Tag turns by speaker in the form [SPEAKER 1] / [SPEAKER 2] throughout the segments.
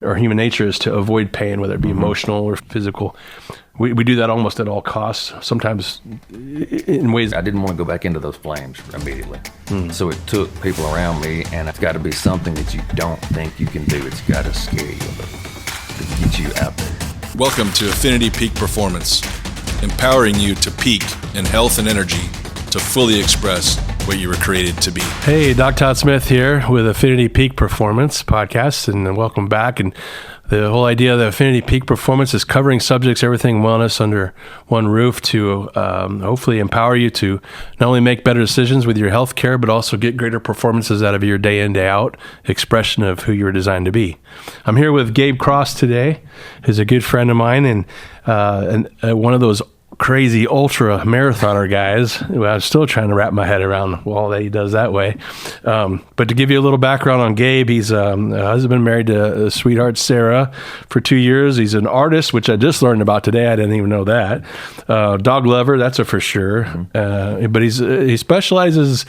[SPEAKER 1] Our human nature is to avoid pain, whether it be emotional or physical. We do that almost at all costs, sometimes in ways.
[SPEAKER 2] I didn't want to go back into those flames immediately. So it took people around me, and it's got to be something that you don't think you can do. It's got to scare you a little to get you out there.
[SPEAKER 3] Welcome to Affinity Peak Performance, empowering you to peak in health and energy to fully express what you were created to be.
[SPEAKER 1] Hey, Doc Todd Smith here with Affinity Peak Performance podcast, and welcome back. And the whole idea of the Affinity Peak Performance is covering subjects, everything wellness under one roof to hopefully empower you to not only make better decisions with your health care, but also get greater performances out of your day in, day out expression of who you were designed to be. I'm here with Gabe Cross today, who's a good friend of mine and one of those crazy ultra marathoner guys who I'm still trying to wrap my head around all that he does that way. But to give you a little background on Gabe, he's a husband married to a sweetheart, Sarah, for 2 years. He's an artist, which I just learned about today. I didn't even know that. Dog lover, that's a for sure. But he specializes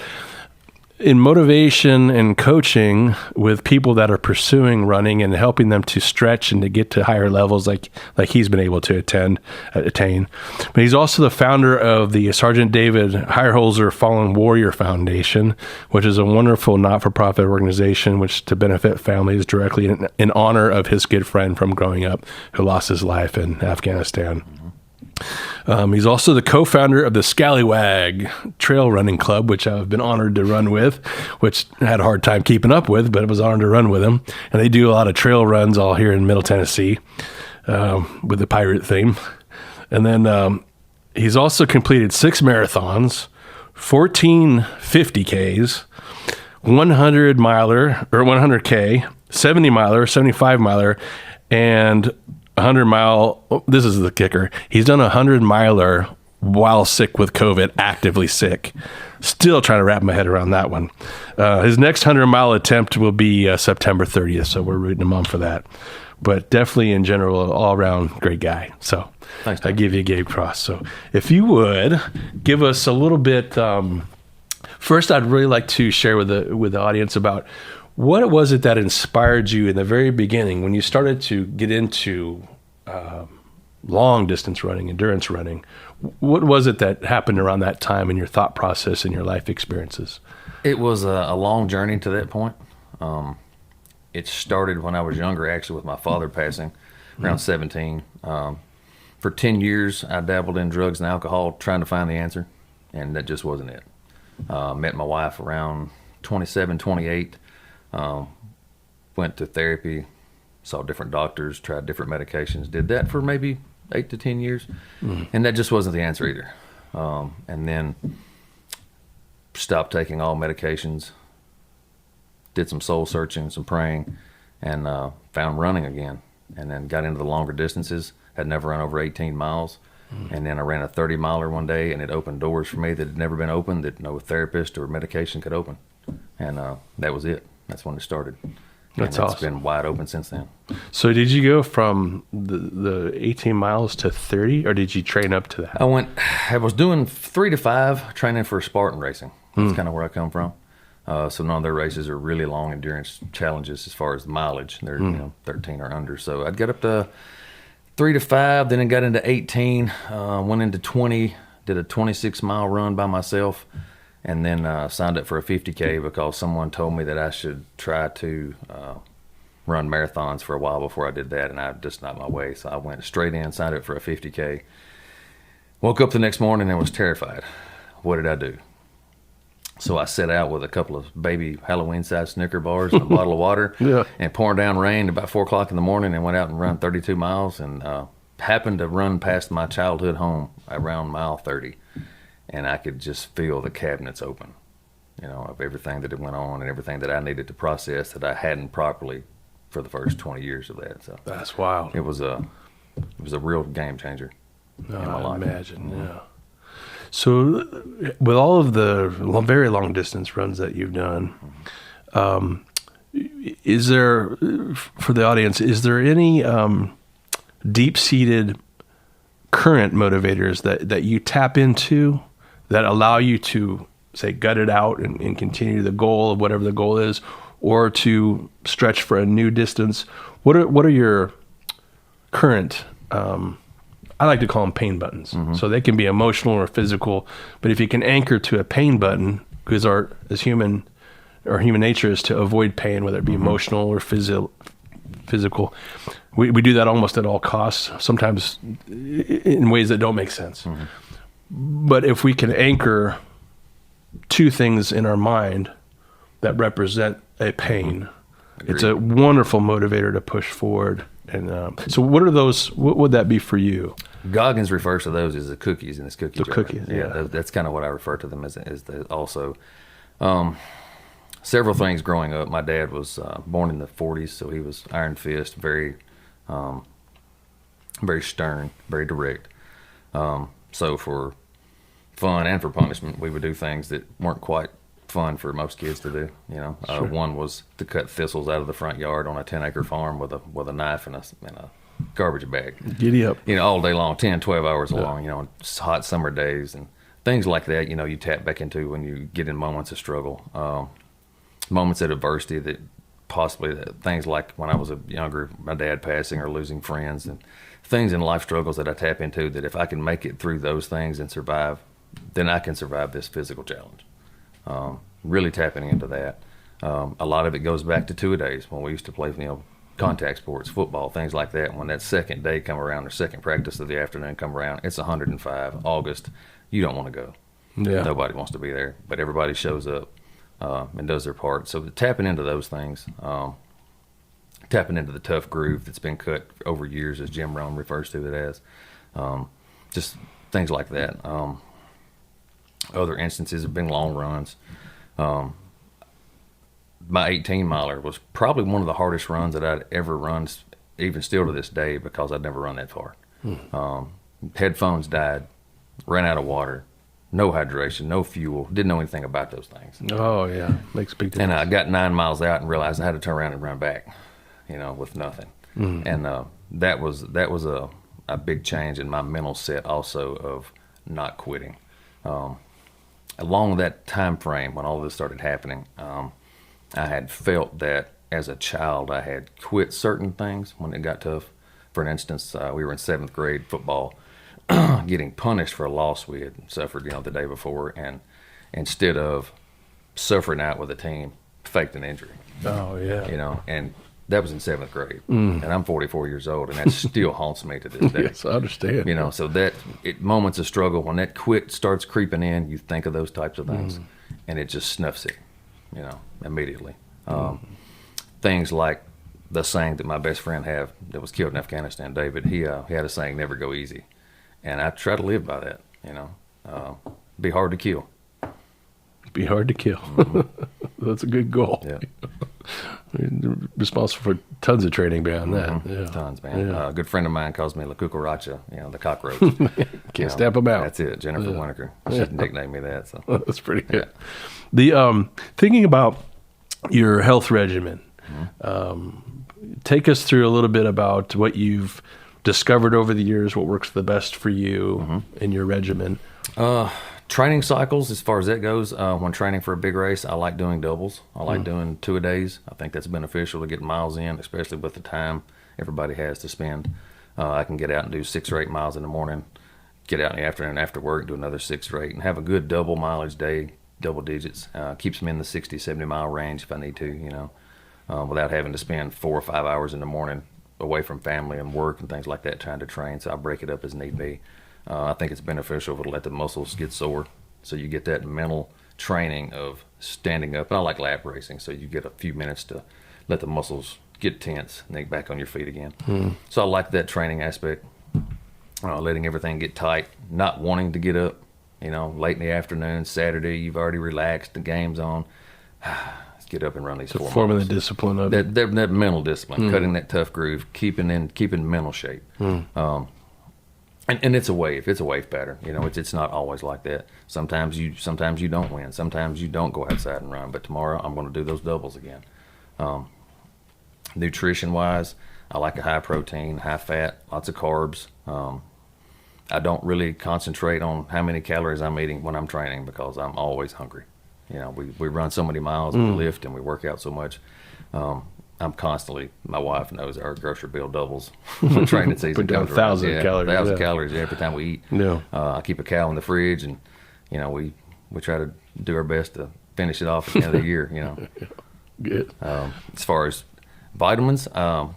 [SPEAKER 1] in motivation and coaching with people that are pursuing running and helping them to stretch and to get to higher levels like he's been able to attain. But he's also the founder of the Sergeant David Heyerholzer Fallen Warrior Foundation, which is a wonderful not-for-profit organization which to benefit families directly in honor of his good friend from growing up who lost his life in Afghanistan. He's also the co-founder of the Scallywag Trail Running Club, which I've been honored to run with, which I had a hard time keeping up with, but it was honored to run with him. And they do a lot of trail runs all here in Middle Tennessee with the pirate theme. And then he's also completed 6 marathons, 14 50Ks, 100 miler or 100K, 70 miler, 75 miler, and 100 mile, this is the kicker. He's done 100 miler while sick with COVID, actively sick. Still trying to wrap my head around that one. His next 100 mile attempt will be September 30th, so we're rooting him on for that. But definitely in general, all around great guy. So
[SPEAKER 2] thanks,
[SPEAKER 1] I give you Gabe Cross. So if you would give us a little bit, first I'd really like to share with the audience about what was it that inspired you in the very beginning when you started to get into long distance running, endurance running? What was it that happened around that time in your thought process and your life experiences?
[SPEAKER 2] It was a long journey to that point. It started when I was younger, actually, with my father passing around 17. For 10 years, I dabbled in drugs and alcohol trying to find the answer, and that just wasn't it. Met my wife around 27, 28. Went to therapy, saw different doctors, tried different medications, did that for maybe 8 to 10 years, and that just wasn't the answer either. And then stopped taking all medications, did some soul searching, some praying, and found running again, and then got into the longer distances. Had never run over 18 miles, and then I ran a 30 miler one day, and it opened doors for me that had never been opened, that no therapist or medication could open, and that was it. That's when it started.
[SPEAKER 1] That's
[SPEAKER 2] and
[SPEAKER 1] awesome.
[SPEAKER 2] It's been wide open since then.
[SPEAKER 1] So did you go from the 18 miles to 30, or did you train up to that?
[SPEAKER 2] I was doing 3 to 5 training for Spartan racing. That's kind of where I come from. So none of their races are really long endurance challenges as far as the mileage. They're 13 or under. So I'd get up to 3 to 5, then I got into 18, went into 20, did a 26-mile run by myself, and then signed up for a 50K because someone told me that I should try to run marathons for a while before I did that, and I just not my way. So I went straight in, signed up for a 50K. Woke up the next morning and was terrified. What did I do? So I set out with a couple of baby Halloween-sized Snicker bars and a bottle of water, and pouring down rain about 4 o'clock in the morning, and went out and run 32 miles, and happened to run past my childhood home around mile 30. And I could just feel the cabinets open, of everything that had went on and everything that I needed to process that I hadn't properly for the first 20 years of that. So
[SPEAKER 1] That's wild.
[SPEAKER 2] It was a real game changer in my life.
[SPEAKER 1] I imagine, yeah. So with all of the very long distance runs that you've done, is there, for the audience, is there any deep-seated current motivators that you tap into that allow you to, say, gut it out and continue the goal of whatever the goal is? or to stretch for a new distance, what are your current, I like to call them pain buttons. So they can be emotional or physical, but if you can anchor to a pain button, because human nature is to avoid pain, whether it be emotional or physical. We do that almost at all costs, sometimes in ways that don't make sense. But if we can anchor two things in our mind that represent a pain, it's a wonderful motivator to push forward. And so what are those, what would that be for you?
[SPEAKER 2] Goggins refers to those as the cookies in his cookie jar.
[SPEAKER 1] Cookies,
[SPEAKER 2] That's kind of what I refer to them as also. Several things growing up. My dad was born in the 40s, so he was iron fist, very stern, very direct. So for fun and for punishment, we would do things that weren't quite fun for most kids to do. Sure. One was to cut thistles out of the front yard on a 10-acre farm with a knife and a garbage bag.
[SPEAKER 1] Giddy up.
[SPEAKER 2] All day long, 10, 12 hours long, hot summer days and things like that, you tap back into when you get in moments of struggle, moments of adversity that possibly things like when I was younger, my dad passing or losing friends and things in life struggles that I tap into, that if I can make it through those things and survive, then I can survive this physical challenge. Really tapping into that. A lot of it goes back to two-a-days when we used to play, contact sports, football, things like that. When that second day come around or second practice of the afternoon come around, it's 105 August. You don't want to go. Yeah. Nobody wants to be there, but everybody shows up and does their part. So tapping into those things, tapping into the tough groove that's been cut over years, as Jim Rohn refers to it as, just things like that. Other instances have been long runs. My 18-miler was probably one of the hardest runs that I'd ever run, even still to this day, because I'd never run that far. Headphones died, ran out of water, no hydration, no fuel, didn't know anything about those things.
[SPEAKER 1] Oh, yeah, makes a big difference.
[SPEAKER 2] And I got 9 miles out and realized I had to turn around and run back, with nothing. And that was a big change in my mental set also of not quitting. Along that time frame when all of this started happening, I had felt that as a child I had quit certain things when it got tough. For instance, we were in 7th grade football, getting punished for a loss we had suffered, the day before, and instead of suffering out with the team, faked an injury.
[SPEAKER 1] Oh yeah.
[SPEAKER 2] And that was in 7th grade, and I'm 44 years old, and that still haunts me to this day.
[SPEAKER 1] Yes, I understand.
[SPEAKER 2] So that moments of struggle, when that quit starts creeping in, you think of those types of things, and it just snuffs it, immediately. Things like the saying that my best friend had that was killed in Afghanistan, David, he had a saying, never go easy. And I try to live by that, be hard to kill.
[SPEAKER 1] Be hard to kill. That's a good goal. Yeah. Responsible for tons of training beyond that. Yeah.
[SPEAKER 2] Tons, man. Yeah. A good friend of mine calls me La Cucaracha, the cockroach.
[SPEAKER 1] Can't stamp them out.
[SPEAKER 2] That's it. Jennifer Winokur. She nicknamed me that. So
[SPEAKER 1] that's pretty good. Yeah. The thinking about your health regimen, take us through a little bit about what you've discovered over the years, what works the best for you in your regimen.
[SPEAKER 2] Training cycles, as far as that goes, when training for a big race, I like doing doubles. I like doing two-a-days. I think that's beneficial to get miles in, especially with the time everybody has to spend. I can get out and do 6 or 8 miles in the morning, get out in the afternoon after work, do another 6 or 8, and have a good double mileage day, double digits. Keeps me in the 60, 70-mile range if I need to, without having to spend 4 or 5 hours in the morning away from family and work and things like that trying to train. So I break it up as need be. I think it's beneficial to let the muscles get sore, so you get that mental training of standing up. And I like lap racing, so you get a few minutes to let the muscles get tense and then back on your feet again. So I like that training aspect, letting everything get tight, not wanting to get up, late in the afternoon, Saturday, you've already relaxed, the game's on. Let's get up and run these 4 miles.
[SPEAKER 1] Forming the discipline of it.
[SPEAKER 2] That mental discipline, cutting that tough groove, keeping mental shape. And it's a wave. It's a wave pattern. It's not always like that. Sometimes you don't win. Sometimes you don't go outside and run. But tomorrow I'm going to do those doubles again. Nutrition wise, I like a high protein, high fat, lots of carbs. I don't really concentrate on how many calories I'm eating when I'm training because I'm always hungry. We run so many miles, we lift, and we work out so much. I'm constantly, my wife knows our grocery bill doubles when training season
[SPEAKER 1] Put down
[SPEAKER 2] comes around.
[SPEAKER 1] 1,000 calories.
[SPEAKER 2] 1,000 calories every time we eat.
[SPEAKER 1] Yeah.
[SPEAKER 2] I keep a cow in the fridge, and, we try to do our best to finish it off at the end of the year,
[SPEAKER 1] Good.
[SPEAKER 2] As far as vitamins, I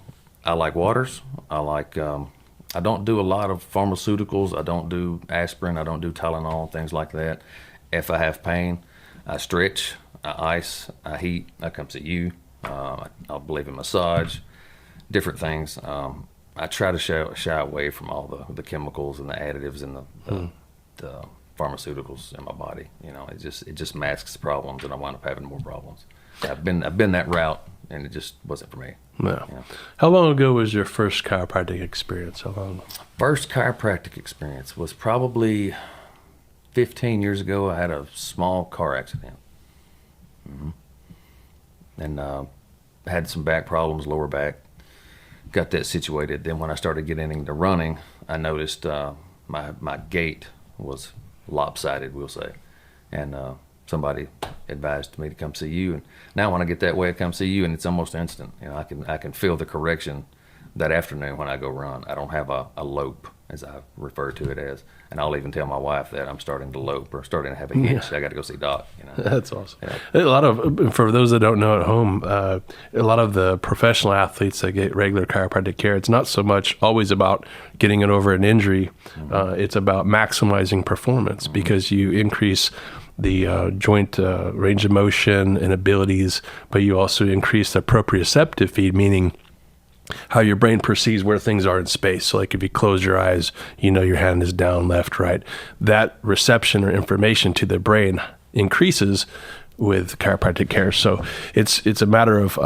[SPEAKER 2] like waters. I don't do a lot of pharmaceuticals. I don't do aspirin. I don't do Tylenol, things like that. If I have pain, I stretch, I ice, I heat, I come see you. I'll believe in massage, different things. I try to shy away from all the chemicals and the additives and the pharmaceuticals in my body. It just masks problems, and I wind up having more problems. I've been that route, and it just wasn't for me.
[SPEAKER 1] No. How long ago was your first chiropractic experience? How long?
[SPEAKER 2] First chiropractic experience was probably 15 years ago. I had a small car accident. And had some back problems, lower back. Got that situated. Then when I started getting into running, I noticed my gait was lopsided, we'll say. And somebody advised me to come see you. And now when I get that way, I come see you, and it's almost instant. I can feel the correction that afternoon when I go run. I don't have a lope, as I refer to it as. And I'll even tell my wife that I'm starting to lope or starting to have a hitch. I got to go see Doc.
[SPEAKER 1] That's awesome. Yeah. For those that don't know at home, a lot of the professional athletes that get regular chiropractic care, it's not so much always about getting it over an injury. It's about maximizing performance because you increase the joint range of motion and abilities, but you also increase the proprioceptive feed, meaning how your brain perceives where things are in space. So like if you close your eyes, your hand is down, left, right. That reception or information to the brain increases with chiropractic care. So it's a matter of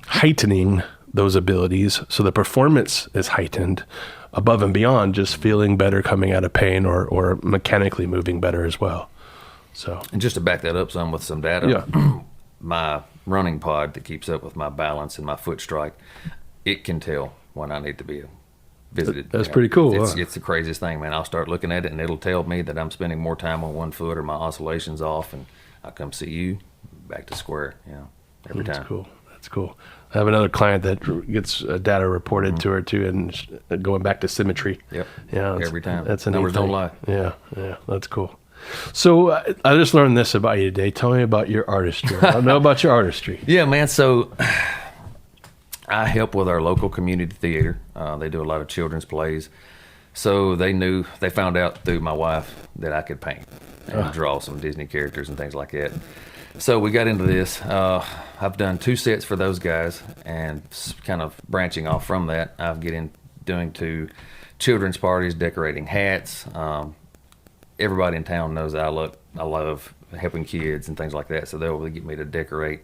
[SPEAKER 1] heightening those abilities so the performance is heightened above and beyond just feeling better coming out of pain or mechanically moving better as well. So,
[SPEAKER 2] and just to back that up some with some data, my running pod that keeps up with my balance and my foot strike, it can tell when I need to be visited.
[SPEAKER 1] That's pretty cool.
[SPEAKER 2] It's the craziest thing, man. I'll start looking at it, and it'll tell me that I'm spending more time on one foot or my oscillation's off, and I come see you, back to square, every time.
[SPEAKER 1] That's cool. I have another client that gets data reported to her too, and going back to symmetry.
[SPEAKER 2] Yep.
[SPEAKER 1] Yeah.
[SPEAKER 2] Every time.
[SPEAKER 1] That's a
[SPEAKER 2] numbers
[SPEAKER 1] neat thing.
[SPEAKER 2] don't lie.
[SPEAKER 1] Yeah. That's cool. So I just learned this about you today. Tell me about your artistry. I don't know about your artistry.
[SPEAKER 2] Yeah, man. So I help with our local community theater. They do a lot of children's plays. So they found out through my wife that I could paint and draw some Disney characters and things like that. So we got into this. I've done 2 sets for those guys, and kind of branching off from that, I've doing 2 children's parties, decorating hats. Everybody in town knows I love helping kids and things like that, so they'll get me to decorate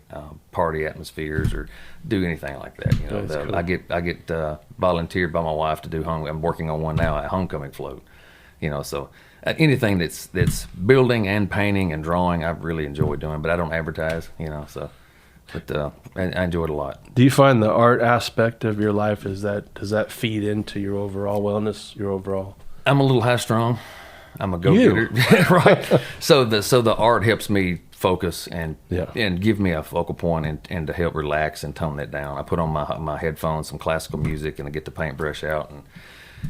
[SPEAKER 2] party atmospheres or do anything like that.
[SPEAKER 1] Cool.
[SPEAKER 2] I get volunteered by my wife to do I'm working on one now at homecoming float. So anything that's building and painting and drawing, I really enjoy doing, but I don't advertise. But I enjoy it a lot.
[SPEAKER 1] Do you find the art aspect of your life does that feed into your overall wellness? Your overall?
[SPEAKER 2] I'm a little high strung. I'm a go-getter, right? So the art helps me focus and give me a focal point and to help relax and tone that down. I put on my headphones, some classical music, and I get the paintbrush out and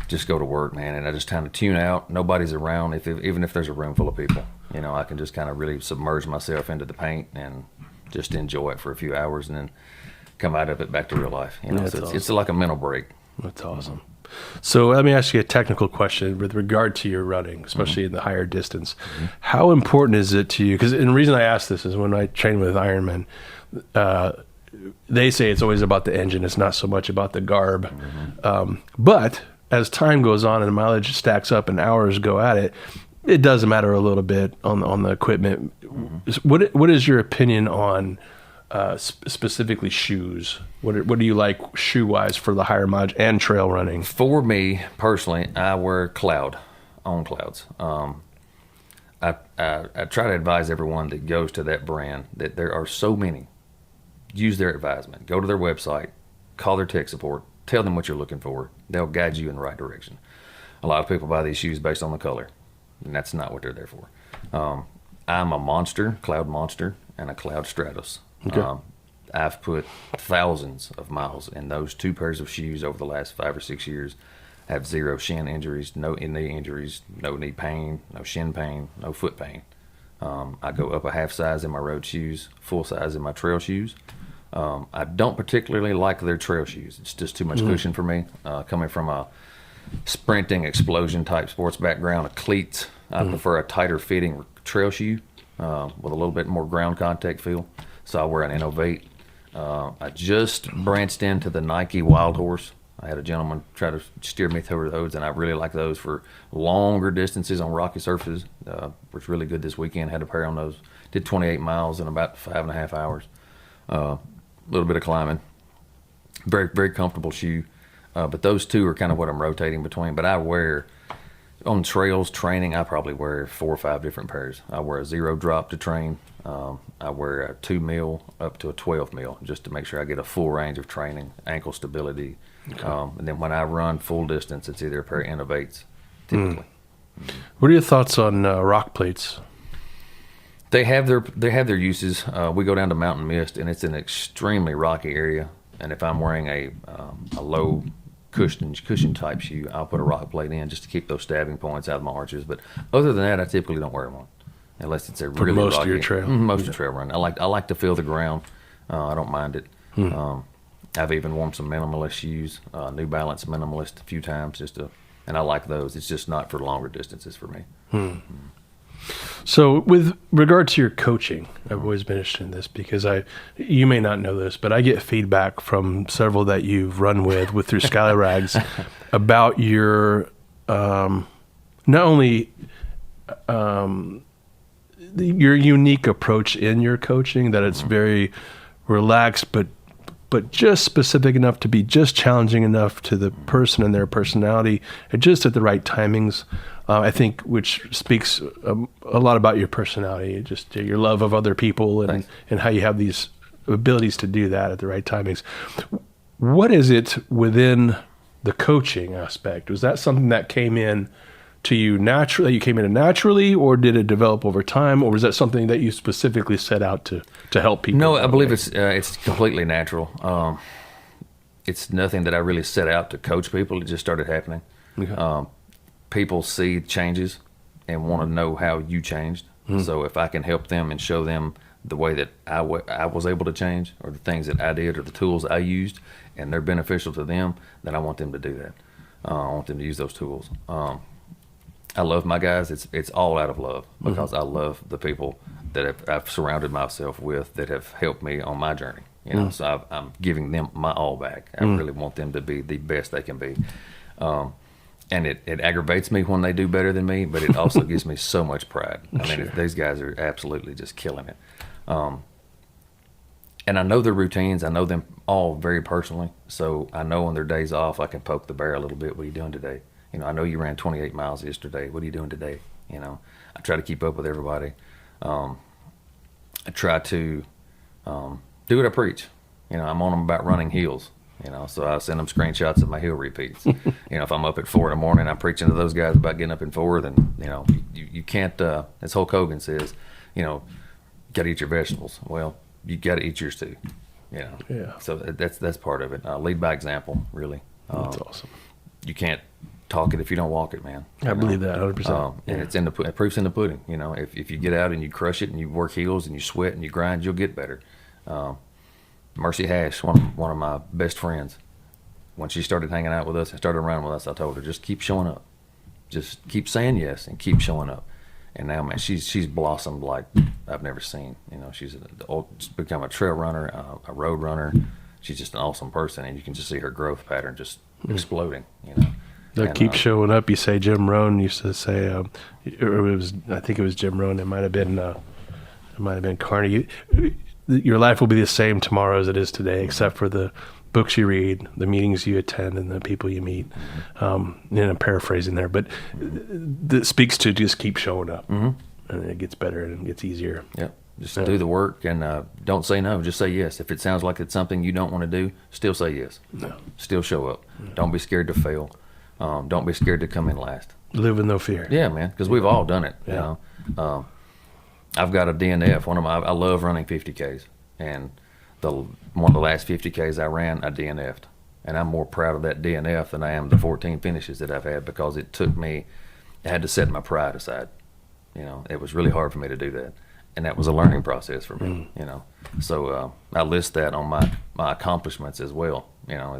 [SPEAKER 2] just go to work, man. And I just kind of tune out. Nobody's around. Even if there's a room full of people, I can just kind of really submerge myself into the paint and just enjoy it for a few hours, and then come out of it back to real life. So it's like a mental break.
[SPEAKER 1] That's awesome. So let me ask you a technical question with regard to your running, especially in the higher distance. How important is it to you? Because the reason I ask this is when I train with Ironman, they say it's always about the engine. It's not so much about the garb. But as time goes on and the mileage stacks up and hours go at it, it does matter a little bit on the equipment. What is your opinion on specifically shoes? What do you like shoe-wise for the higher mileage and trail running?
[SPEAKER 2] For me, personally, I wear on clouds. I try to advise everyone that goes to that brand that there are so many. Use their advisement. Go to their website, call their tech support, tell them what you're looking for. They'll guide you in the right direction. A lot of people buy these shoes based on the color, and that's not what they're there for. I'm a monster, cloud monster, and a Cloud Stratos.
[SPEAKER 1] Okay.
[SPEAKER 2] I've put thousands of miles in those 2 pairs of shoes over the last 5 or 6 years. I have 0 shin injuries, no knee injuries, no knee pain, no shin pain, no foot pain. I go up a half size in my road shoes, full size in my trail shoes. I don't particularly like their trail shoes. It's just too much cushion for me. Coming from a sprinting, explosion type sports background, cleats, I prefer a tighter fitting trail shoe with a little bit more ground contact feel. So I wear an Innovate. I just branched into the Nike Wild Horse. I had a gentleman try to steer me through those, and I really like those for longer distances on rocky surfaces. Was really good this weekend. Had a pair on those. Did 28 miles in about 5.5 hours. A little bit of climbing. Very, very comfortable shoe. But those 2 are kind of what I'm rotating between. But I wear, on trails training, I probably wear 4 or 5 different pairs. I wear a 0 drop to train. I wear a 2 mil up to a 12 mil just to make sure I get a full range of training, ankle stability. Okay. And then when I run full distance, it's either a pair of Innovates, typically.
[SPEAKER 1] What are your thoughts on rock plates?
[SPEAKER 2] They have their uses. We go down to Mountain Mist, and it's an extremely rocky area. And if I'm wearing a low cushion type shoe, I'll put a rock plate in just to keep those stabbing points out of my arches. But other than that, I typically don't wear them on, unless it's a really
[SPEAKER 1] most
[SPEAKER 2] rocky,
[SPEAKER 1] of your trail.
[SPEAKER 2] Most of the trail run. I like to feel the ground. I don't mind it. I've even worn some minimalist shoes, New Balance minimalist a few times, and I like those. It's just not for longer distances for me.
[SPEAKER 1] So with regard to your coaching, I've always been interested in this because you may not know this, but I get feedback from several that you've run with through Skylar Rags about your, not only your unique approach in your coaching, that it's very relaxed, but just specific enough to be just challenging enough to the person and their personality, and just at the right timings. I think, which speaks a lot about your personality, just your love of other people, and how you have these abilities to do that at the right timings. What is it within the coaching aspect? Was that something that came in to you naturally? You came in naturally, or did it develop over time, or was that something that you specifically set out to help people?
[SPEAKER 2] No, I believe it's completely natural. It's nothing that I really set out to coach people. It just started happening. Okay. People see changes and want to know how you changed. So if I can help them and show them the way that I was able to change, or the things that I did, or the tools I used, and they're beneficial to them, then I want them to do that. I want them to use those tools. I love my guys. It's all out of love, because I love the people that I've surrounded myself with that have helped me on my journey. So I'm giving them my all back. I really want them to be the best they can be. And it aggravates me when they do better than me, but it also gives me so much pride. I mean, these guys are absolutely just killing it. And I know their routines. I know them all very personally. So I know on their days off, I can poke the bear a little bit. What are you doing today? I know you ran 28 miles yesterday. What are you doing today? I try to keep up with everybody. I try to do what I preach. I'm on them about running hills. So I send them screenshots of my hill repeats. If I'm up at 4 in the morning, I'm preaching to those guys about getting up at 4. Then you can't. As Hulk Hogan says, got to eat your vegetables. Well, you got to eat yours too.
[SPEAKER 1] Yeah.
[SPEAKER 2] So that's part of it. Lead by example, really.
[SPEAKER 1] That's awesome.
[SPEAKER 2] You can't talk it if you don't walk it, man.
[SPEAKER 1] I believe that 100%.
[SPEAKER 2] And it's in the proof's in the pudding. If you get out and you crush it and you work heels and you sweat and you grind, you'll get better. Mercy Hash, one of my best friends, when she started hanging out with us and started running with us, I told her, just keep showing up. Just keep saying yes and keep showing up. And now, man, she's blossomed like I've never seen. She's become a trail runner, a road runner. She's just an awesome person, and you can just see her growth pattern just exploding.
[SPEAKER 1] Keep showing up. You say Jim Rohn used to say, I think it was Jim Rohn. It might have been Carney. Your life will be the same tomorrow as it is today, except for the books you read, the meetings you attend, and the people you meet. And I'm paraphrasing there, but that speaks to just keep showing up, and it gets better and it gets easier.
[SPEAKER 2] Yep. Just do the work, and don't say no. Just say yes. If it sounds like it's something you don't want to do, still say yes.
[SPEAKER 1] No.
[SPEAKER 2] Still show up. Don't be scared to fail. Don't be scared to come in last.
[SPEAKER 1] Live with no fear.
[SPEAKER 2] Yeah, man, because we've all done it.
[SPEAKER 1] Yeah.
[SPEAKER 2] I've got a DNF. I love running 50Ks, and one of the last 50Ks I ran, I DNF'd. And I'm more proud of that DNF than I am the 14 finishes that I've had, because it took me, I had to set my pride aside. You know, it was really hard for me to do that. And that was a learning process for me, you know. So I list that on my accomplishments as well. You know,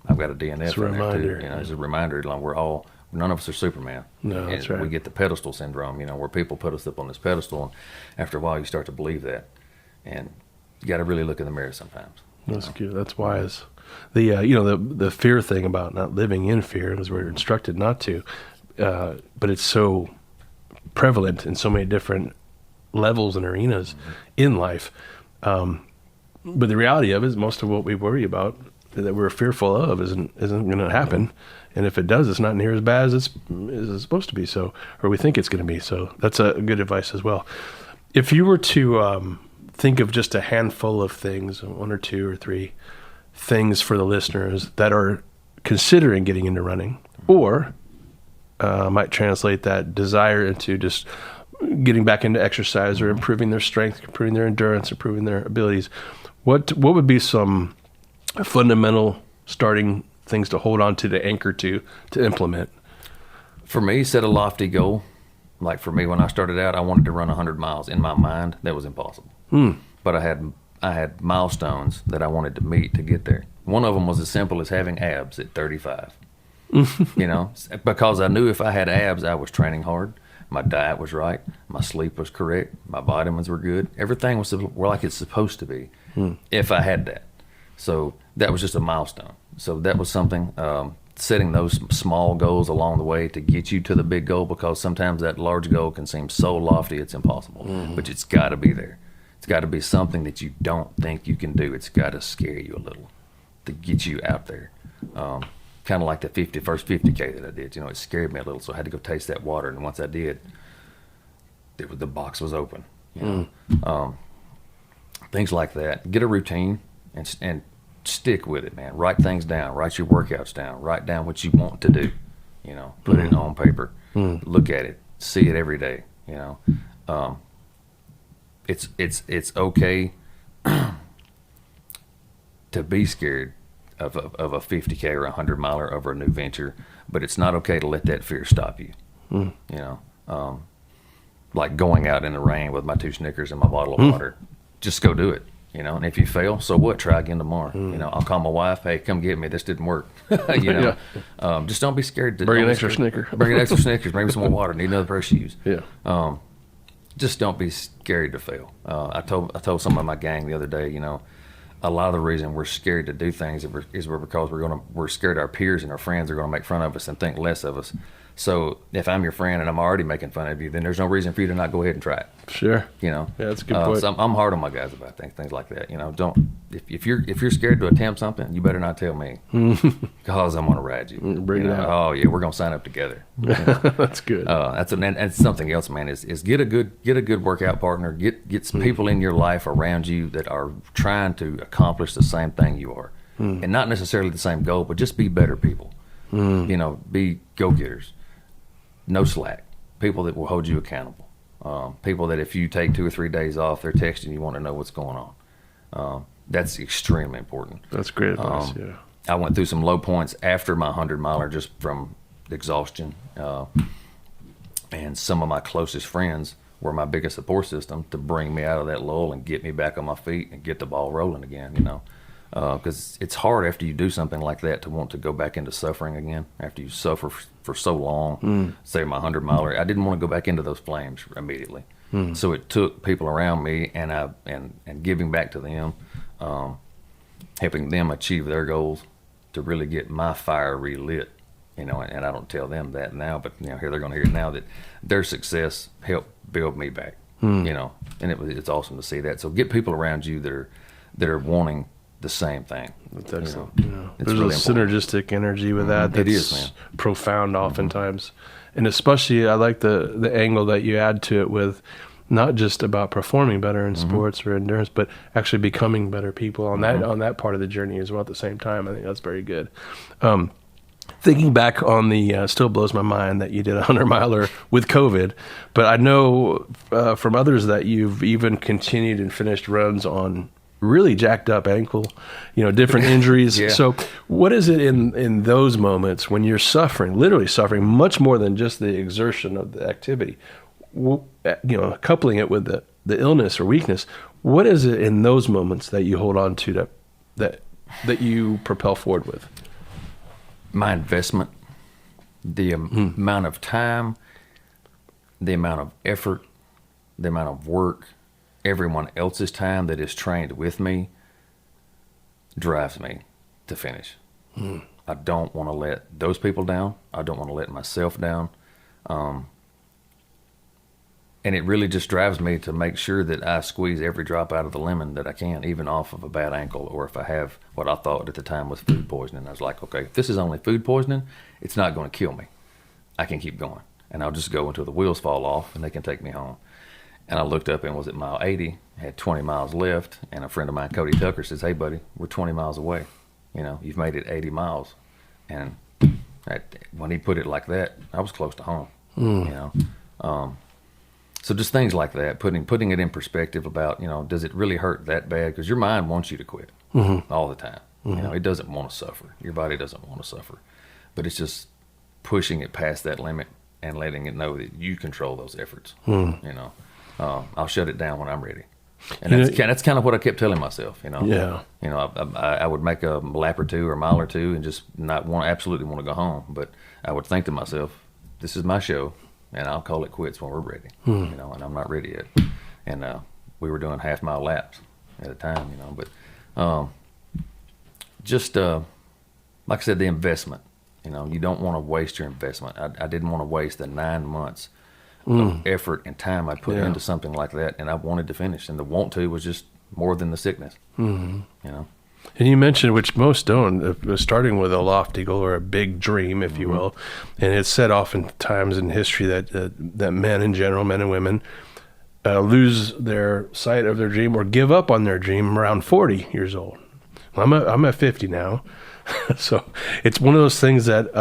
[SPEAKER 2] I've got a DNF
[SPEAKER 1] It's a
[SPEAKER 2] in there too.
[SPEAKER 1] reminder.
[SPEAKER 2] You know, it's a reminder, like none of us are Superman.
[SPEAKER 1] No, that's right.
[SPEAKER 2] We get the pedestal syndrome, you know, where people put us up on this pedestal, and after a while you start to believe that. And you got to really look in the mirror sometimes.
[SPEAKER 1] That's good. That's wise. The fear thing about not living in fear, because we're instructed not to, but it's so prevalent in so many different levels and arenas in life. But the reality of it is, most of what we worry about that we're fearful of isn't going to happen. And if it does, it's not near as bad as it's supposed to be. So, or we think it's going to be. So that's a good advice as well. If you were to think of just a handful of things, 1 or 2 or 3 things for the listeners that are considering getting into running, or might translate that desire into just getting back into exercise or improving their strength, improving their endurance, improving their abilities, what would be some fundamental starting things to hold on to anchor to implement?
[SPEAKER 2] For me, set a lofty goal. Like for me, when I started out, I wanted to run 100 miles. In my mind, that was impossible. But I had milestones that I wanted to meet to get there. One of them was as simple as having abs at 35. You know, because I knew if I had abs, I was training hard. My diet was right. My sleep was correct. My vitamins were good. Everything was like it's supposed to be if I had that. So that was just a milestone. So that was something, setting those small goals along the way to get you to the big goal, because sometimes that large goal can seem so lofty it's impossible. But it's got to be there. It's got to be something that you don't think you can do. It's got to scare you a little to get you out there. Kind of like the first 50K that I did. You know, it scared me a little, so I had to go taste that water. And once I did, the box was open. You know? Things like that. Get a routine and stick with it, man. Write things down. Write your workouts down. Write down what you want to do. You know, put it on paper. Look at it. See it every day. You know, it's okay to be scared of a 50K or 100 miler over a new venture, but it's not okay to let that fear stop you. You know, like going out in the rain with my 2 Snickers and my bottle of water. Just go do it. You know, and if you fail, so what? Try again tomorrow. You know, I'll call my wife. Hey, come get me. This didn't work. You know, just don't be scared.
[SPEAKER 1] Bring an extra Snicker.
[SPEAKER 2] Bring an extra Snickers. Bring me some more water. Need another pair of shoes.
[SPEAKER 1] Yeah.
[SPEAKER 2] Just don't be scared to fail. I told some of my gang the other day, you know, a lot of the reason we're scared to do things is because we're scared our peers and our friends are going to make fun of us and think less of us. So if I'm your friend and I'm already making fun of you, then there's no reason for you to not go ahead and try it.
[SPEAKER 1] Sure.
[SPEAKER 2] You know.
[SPEAKER 1] Yeah, that's a good point.
[SPEAKER 2] So I'm hard on my guys about things like that. You know, if you're scared to attempt something, you better not tell me, because I'm gonna ride you.
[SPEAKER 1] Bring it out.
[SPEAKER 2] Oh yeah, we're gonna sign up together. You know?
[SPEAKER 1] That's good.
[SPEAKER 2] And something else, man, is get a good workout partner. Get some people in your life around you that are trying to accomplish the same thing you are, and not necessarily the same goal, but just be better people. You know, be go-getters. No slack. People that will hold you accountable. People that if you take 2 or 3 days off, they're texting you, want to know what's going on. That's extremely important.
[SPEAKER 1] That's great advice. Yeah.
[SPEAKER 2] I went through some low points after my 100 miler just from exhaustion. And some of my closest friends were my biggest support system to bring me out of that lull and get me back on my feet and get the ball rolling again, you know. Because it's hard after you do something like that to want to go back into suffering again. After you suffer for so long, say my 100 miler, I didn't want to go back into those flames immediately. So it took people around me and giving back to them, helping them achieve their goals to really get my fire relit. You know, and I don't tell them that now, but you know, here they're going to hear it now that their success helped build me back. You know, and it's awesome to see that. So get people around you that are wanting the same thing.
[SPEAKER 1] That's excellent.
[SPEAKER 2] You know,
[SPEAKER 1] Yeah.
[SPEAKER 2] it's
[SPEAKER 1] There's
[SPEAKER 2] really
[SPEAKER 1] a synergistic energy with that.
[SPEAKER 2] It
[SPEAKER 1] That's
[SPEAKER 2] is, man.
[SPEAKER 1] profound oftentimes. And especially I like the angle that you add to it with not just about performing better in sports or endurance, but actually becoming better people on that part of the journey as well at the same time. I think that's very good. Thinking back on the, still blows my mind that you did a 100-miler with COVID, but I know from others that you've even continued and finished runs on really jacked up ankle, different injuries.
[SPEAKER 2] Yeah.
[SPEAKER 1] So what is it in those moments when you're suffering, literally suffering much more than just the exertion of the activity, coupling it with the illness or weakness, what is it in those moments that you hold on to that you propel forward with?
[SPEAKER 2] My investment, the amount of time, the amount of effort, the amount of work, everyone else's time that is trained with me drives me to finish. I don't want to let those people down. I don't want to let myself down. And it really just drives me to make sure that I squeeze every drop out of the lemon that I can, even off of a bad ankle, or if I have what I thought at the time was food poisoning. I was like, okay, if this is only food poisoning, it's not going to kill me. I can keep going. And I'll just go until the wheels fall off and they can take me home. And I looked up and was at mile 80, had 20 miles left. And a friend of mine, Cody Tucker, says, hey, buddy, we're 20 miles away. You've made it 80 miles. And when he put it like that, I was close to home, So just things like that, putting it in perspective about, does it really hurt that bad? Because your mind wants you to quit all the time. It doesn't want to suffer. Your body doesn't want to suffer. But it's just pushing it past that limit and letting it know that you control those efforts. I'll shut it down when I'm ready. And that's kind of what I kept telling myself,
[SPEAKER 1] Yeah.
[SPEAKER 2] I would make a lap or two or a mile or two and just absolutely want to go home. But I would think to myself, this is my show. And I'll call it quits when we're ready, and I'm not ready yet. And we were doing half-mile laps at a time, But just like I said, the investment. You don't want to waste your investment. I didn't want to waste the 9 months of effort and time I put into something like that, and I wanted to finish. And the want to was just more than the sickness.
[SPEAKER 1] And you mentioned, which most don't, starting with a lofty goal or a big dream, if you will. And it's said oftentimes in history that men in general, men and women, lose their sight of their dream or give up on their dream around 40 years old. I'm at 50 now. So it's one of those things that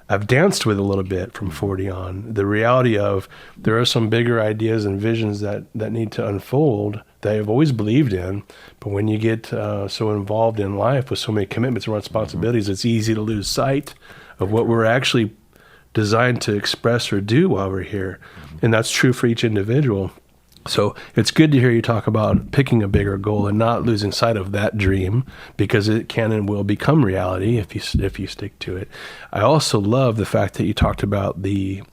[SPEAKER 1] I've danced with a little bit from 40 on. The reality of there are some bigger ideas and visions that need to unfold that I've always believed in, but when you get so involved in life with so many commitments and responsibilities, it's easy to lose sight of what we're actually designed to express or do while we're here. And that's true for each individual. So it's good to hear you talk about picking a bigger goal and not losing sight of that dream, because it can and will become reality if you stick to it. I also love the fact that you talked about the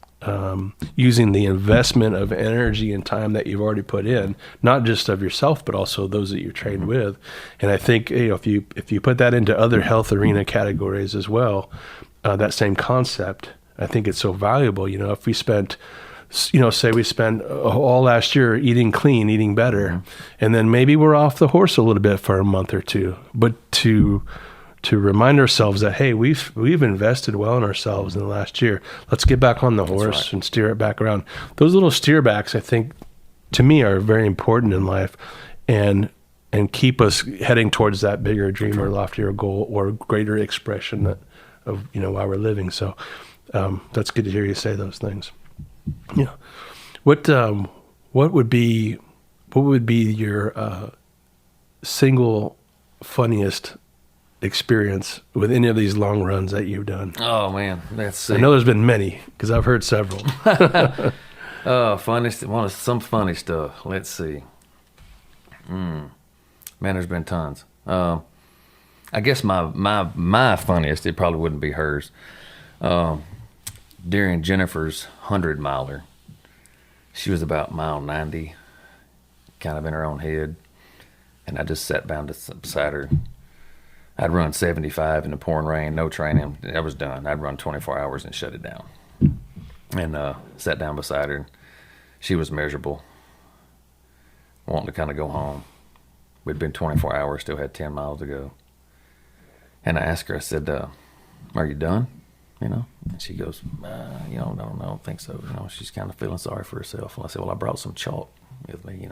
[SPEAKER 1] using the investment of energy and time that you've already put in, not just of yourself, but also those that you're trained with. And I think if you put that into other health arena categories as well, that same concept, I think it's so valuable. If we spent, say we spent all last year eating clean, eating better, and then maybe we're off the horse a little bit for a month or two, but to remind ourselves that, hey, we've invested well in ourselves in the last year. Let's get back on the horse and steer it back around. Those little steer backs, I think, to me, are very important in life, and keep us heading towards that bigger dream or loftier goal or greater expression of why we're living. So that's good to hear you say those things. Yeah. What would be your single funniest experience with any of these long runs that you've done?
[SPEAKER 2] Oh man, let's see.
[SPEAKER 1] I know there's been many because I've heard several.
[SPEAKER 2] Some funny stuff. Let's see. Man, there's been tons. I guess my funniest, it probably wouldn't be hers. During Jennifer's 100-miler, she was about mile 90, kind of in her own head, and I just sat down beside her. I'd run 75 in the pouring rain, no training. I was done. I'd run 24 hours and shut it down. And sat down beside her. She was miserable, wanting to kind of go home. We'd been 24 hours, still had 10 miles to go. And I asked her, I said, are you done? And she goes, I don't think so. She's kind of feeling sorry for herself. And I said, well, I brought some chalk with me,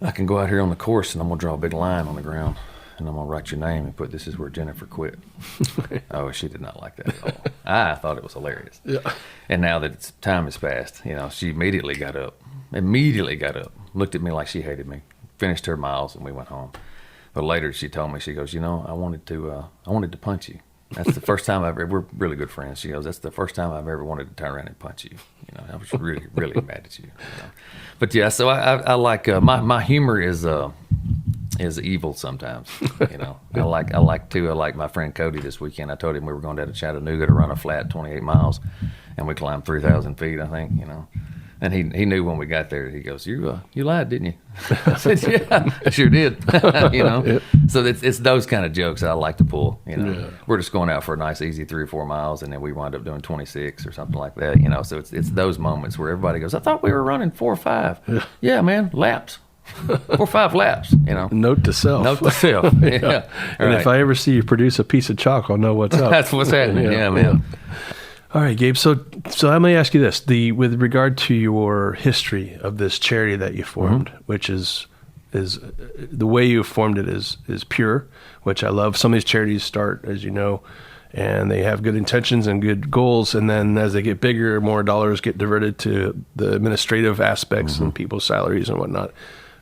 [SPEAKER 2] I can go out here on the course and I'm going to draw a big line on the ground. and I'm going to write your name and put this is where Jennifer quit. Oh, she did not like that at all. I thought it was hilarious.
[SPEAKER 1] Yeah.
[SPEAKER 2] And now that time has passed, she immediately got up, looked at me like she hated me, finished her miles, and we went home. But later she told me, she goes, I wanted to punch you. That's the first time we're really good friends. She goes, that's the first time I've ever wanted to turn around and punch you. I was really, really mad at you. But yeah, so I like, my humor is evil sometimes. I like my friend Cody this weekend. I told him we were going down to Chattanooga to run a flat 28 miles, and we climbed 3,000 feet, I think, And he knew when we got there. He goes, you lied, didn't you? I said, yeah, I sure did.
[SPEAKER 1] Yeah.
[SPEAKER 2] So it's those kind of jokes I like to pull.
[SPEAKER 1] Yeah.
[SPEAKER 2] We're just going out for a nice, easy 3 or 4 miles, and then we wind up doing 26 or something like that. So it's those moments where everybody goes, I thought we were running 4 or 5. Yeah, man, laps. 4 or 5 laps.
[SPEAKER 1] Note to self.
[SPEAKER 2] Note to self. Yeah.
[SPEAKER 1] And
[SPEAKER 2] Right.
[SPEAKER 1] if I ever see you produce a piece of chalk, I'll know what's up.
[SPEAKER 2] That's what's happening. Yeah, man.
[SPEAKER 1] All right, Gabe. So let me ask you this: with regard to your history of this charity that you formed, which is the way you formed it is pure, which I love. Some of these charities start, as you know, and they have good intentions and good goals, and then as they get bigger, more dollars get diverted to the administrative aspects and people's salaries and whatnot,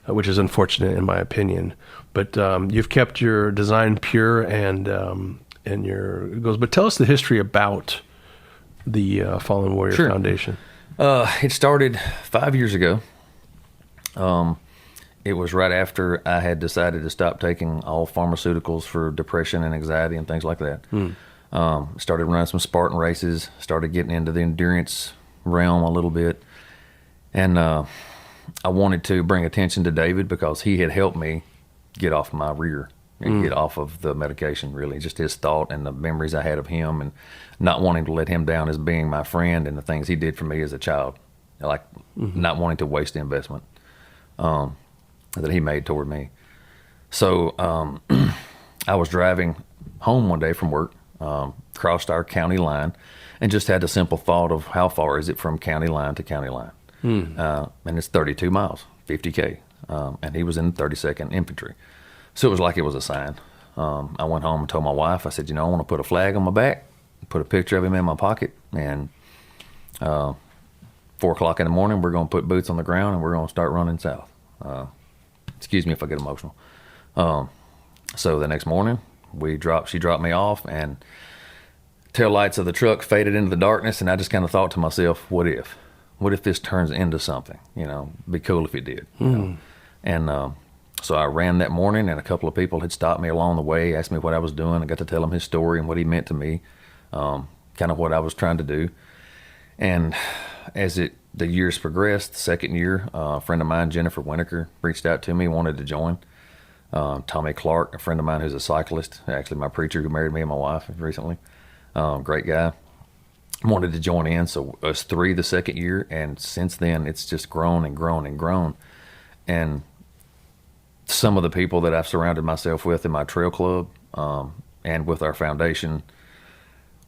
[SPEAKER 1] which is unfortunate in my opinion. But you've kept your design pure and your goals. But tell us the history about the Fallen Warrior
[SPEAKER 2] Sure.
[SPEAKER 1] Foundation.
[SPEAKER 2] It started 5 years ago. It was right after I had decided to stop taking all pharmaceuticals for depression and anxiety and things like that. Started running some Spartan races, started getting into the endurance realm a little bit. And I wanted to bring attention to David because he had helped me get off my rear and get off of the medication, really. Just his thought and the memories I had of him and not wanting to let him down as being my friend and the things he did for me as a child. Like not wanting to waste the investment that he made toward me. So I was driving home one day from work, crossed our county line, and just had the simple thought of how far is it from county line to county line. And it's 32 miles, 50K. And he was in the 32nd Infantry. So it was like it was a sign. I went home and told my wife, I said, I want to put a flag on my back, put a picture of him in my pocket, and 4 o'clock in the morning, we're going to put boots on the ground and we're going to start running south. Excuse me if I get emotional. So the next morning, she dropped me off, and tail lights of the truck faded into the darkness, and I just kind of thought to myself, what if this turns into something? Be cool if it did. And so I ran that morning, and a couple of people had stopped me along the way, asked me what I was doing. I got to tell them his story and what he meant to me, kind of what I was trying to do. And as the years progressed, the second year, a friend of mine, Jennifer Winokur, reached out to me, wanted to join. Tommy Clark, a friend of mine who's a cyclist, actually my preacher who married me and my wife recently, great guy, wanted to join in. So us 3 the second year, and since then it's just grown and grown and grown. And some of the people that I've surrounded myself with in my trail club and with our foundation,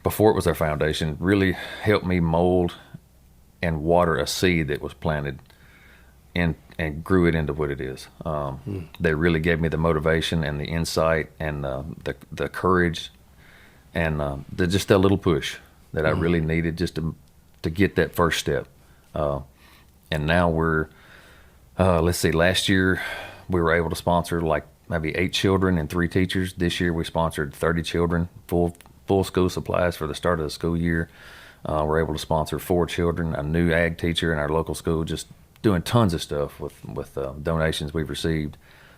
[SPEAKER 2] before it was our foundation, really helped me mold and water a seed that was planted and grew it into what it is. They really gave me the motivation and the insight and the courage and just a little push that I really needed just to get that first step. And now we're, let's see, last year we were able to sponsor like maybe 8 children and 3 teachers. This year we sponsored 30 children, full school supplies for the start of the school year. We're able to sponsor 4 children, a new ag teacher in our local school, just doing tons of stuff with donations we've received.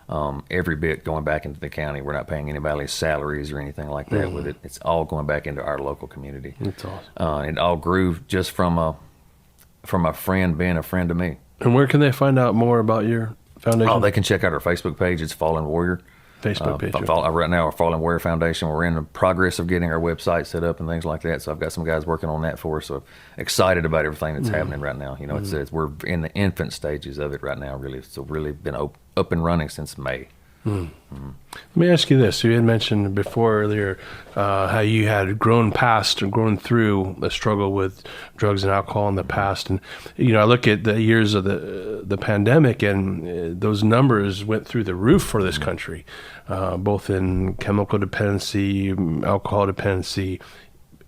[SPEAKER 2] Every bit going back into the county. We're not paying anybody's salaries or anything like that with it. It's all going back into our local community.
[SPEAKER 1] That's awesome.
[SPEAKER 2] It all grew just from a friend being a friend to me.
[SPEAKER 1] And where can they find out more about your foundation?
[SPEAKER 2] Oh, they can check out our Facebook page. It's Fallen Warrior.
[SPEAKER 1] Facebook page.
[SPEAKER 2] Right now, our Fallen Warrior Foundation, we're in the progress of getting our website set up and things like that. So I've got some guys working on that for us. So excited about everything that's happening right now. It's we're in the infant stages of it right now, really. So really been up and running since May.
[SPEAKER 1] Let me ask you this. You had mentioned before earlier how you had grown through a struggle with drugs and alcohol in the past. And, I look at the years of the pandemic, and those numbers went through the roof for this country, both in chemical dependency, alcohol dependency,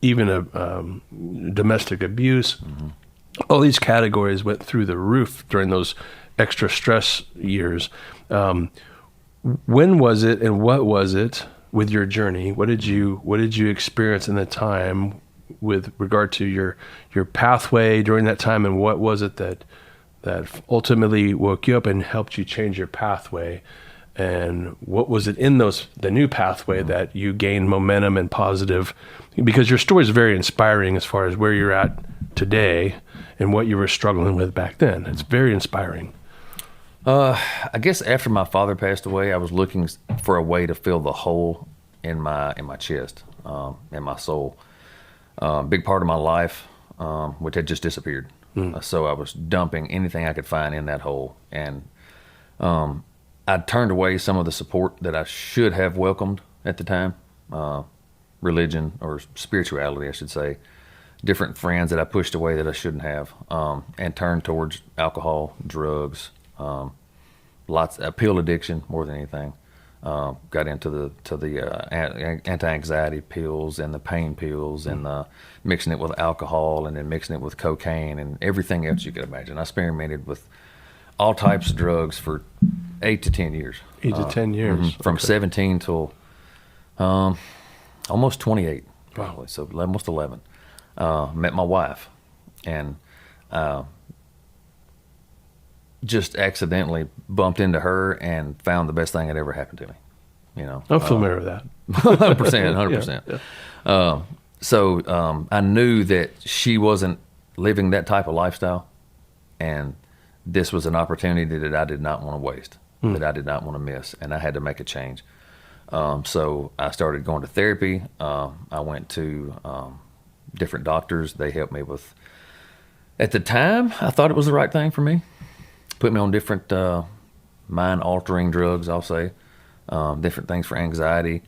[SPEAKER 1] even domestic abuse. All these categories went through the roof during those extra stress years. When was it, and what was it with your journey? What did you experience in the time with regard to your pathway during that time, and what was it that ultimately woke you up and helped you change your pathway? And what was it in the new pathway that you gained momentum and positive? Because your story is very inspiring as far as where you're at today and what you were struggling with back then. It's very inspiring.
[SPEAKER 2] I guess after my father passed away, I was looking for a way to fill the hole in my chest, in my soul. Big part of my life, which had just disappeared. So I was dumping anything I could find in that hole, and I turned away some of the support that I should have welcomed at the time, religion or spirituality, I should say. Different friends that I pushed away that I shouldn't have, and turned towards alcohol, drugs. Lots pill addiction more than anything. Got into the anti-anxiety pills and the pain pills, and mixing it with alcohol, and then mixing it with cocaine and everything else you could imagine. I experimented with all types of drugs for 8 to 10 years.
[SPEAKER 1] 8 to 10 years.
[SPEAKER 2] From 17 till almost 28.
[SPEAKER 1] Wow.
[SPEAKER 2] So almost 11. Met my wife, and just accidentally bumped into her and found the best thing that ever happened to me.
[SPEAKER 1] I'm familiar with that.
[SPEAKER 2] 100%.
[SPEAKER 1] Yeah.
[SPEAKER 2] So I knew that she wasn't living that type of lifestyle, and this was an opportunity that I did not want to waste, that I did not want to miss, and I had to make a change. So I started going to therapy. I went to different doctors. They helped me with, at the time, I thought it was the right thing for me. Put me on different mind-altering drugs, I'll say, different things for anxiety.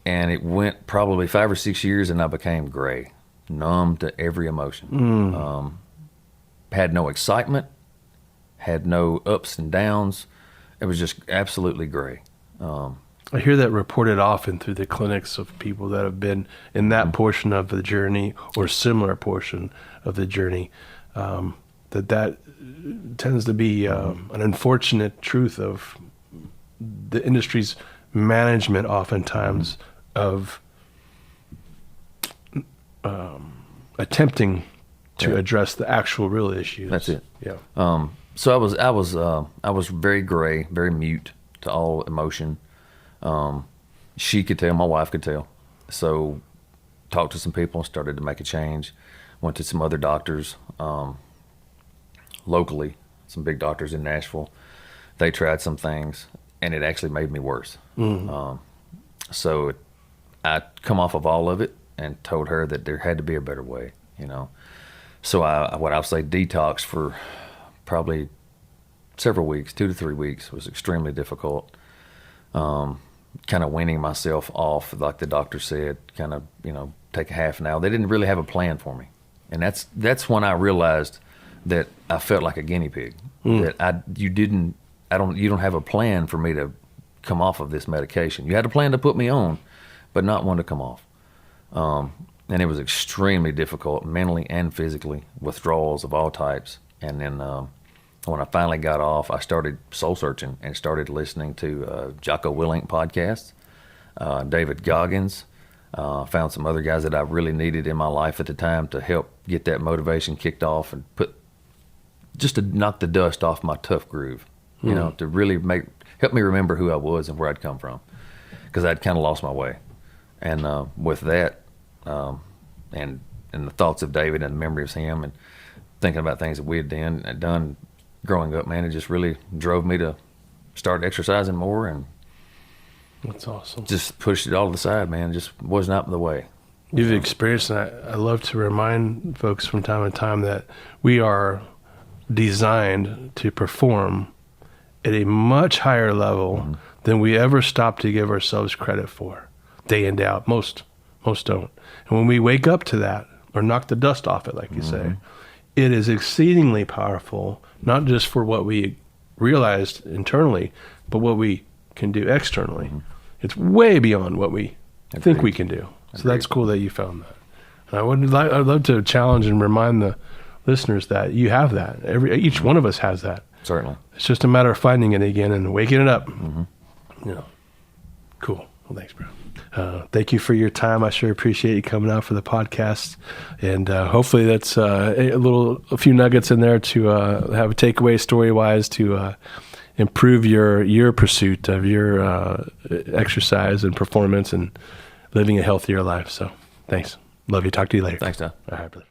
[SPEAKER 2] And it went probably 5 or 6 years, and I became gray, numb to every emotion. Had no excitement, had no ups and downs. It was just absolutely gray.
[SPEAKER 1] I hear that reported often through the clinics of people that have been in that portion of the journey or similar portion of the journey, that tends to be an unfortunate truth of the industry's management oftentimes of attempting to address the actual real issues.
[SPEAKER 2] That's it.
[SPEAKER 1] Yeah.
[SPEAKER 2] So I was very gray, very mute to all emotion. She could tell, my wife could tell. So talked to some people, started to make a change. Went to some other doctors locally, some big doctors in Nashville. They tried some things, and it actually made me worse. So I come off of all of it and told her that there had to be a better way, So I'll say detox for probably several weeks, 2 to 3 weeks, was extremely difficult. Kind of weaning myself off, like the doctor said, kind of, take a half an hour. They didn't really have a plan for me. And that's when I realized that I felt like a guinea pig. That you don't have a plan for me to come off of this medication. You had a plan to put me on, but not one to come off. And it was extremely difficult, mentally and physically, withdrawals of all types. And then when I finally got off, I started soul searching and started listening to Jocko Willink podcasts, David Goggins. Found some other guys that I really needed in my life at the time to help get that motivation kicked off and just to knock the dust off my tough groove, to really help me remember who I was and where I'd come from, because I'd kind of lost my way. And with that, and the thoughts of David and the memory of him and thinking about things that we had done growing up, man, it just really drove me to start exercising more, and
[SPEAKER 1] that's awesome.
[SPEAKER 2] Just pushed it all to the side, man. It just was not the way.
[SPEAKER 1] You've experienced that. I love to remind folks from time to time that we are designed to perform at a much higher level than we ever stop to give ourselves credit for, day in, day out. Most don't. And when we wake up to that, or knock the dust off it, like you say, it is exceedingly powerful, not just for what we realized internally, but what we can do externally. It's way beyond what we think we can do. So that's cool that you found that. And I'd love to challenge and remind the listeners that you have that. Each one of us has that.
[SPEAKER 2] Certainly.
[SPEAKER 1] It's just a matter of finding it again and waking it up. Cool. Well, thanks, bro. Thank you for your time. I sure appreciate you coming out for the podcast, and hopefully that's a few nuggets in there to have a takeaway story-wise to improve your pursuit of your exercise and performance and living a healthier life. So thanks. Love you. Talk to you later.
[SPEAKER 2] Thanks, Todd.
[SPEAKER 1] All right, brother.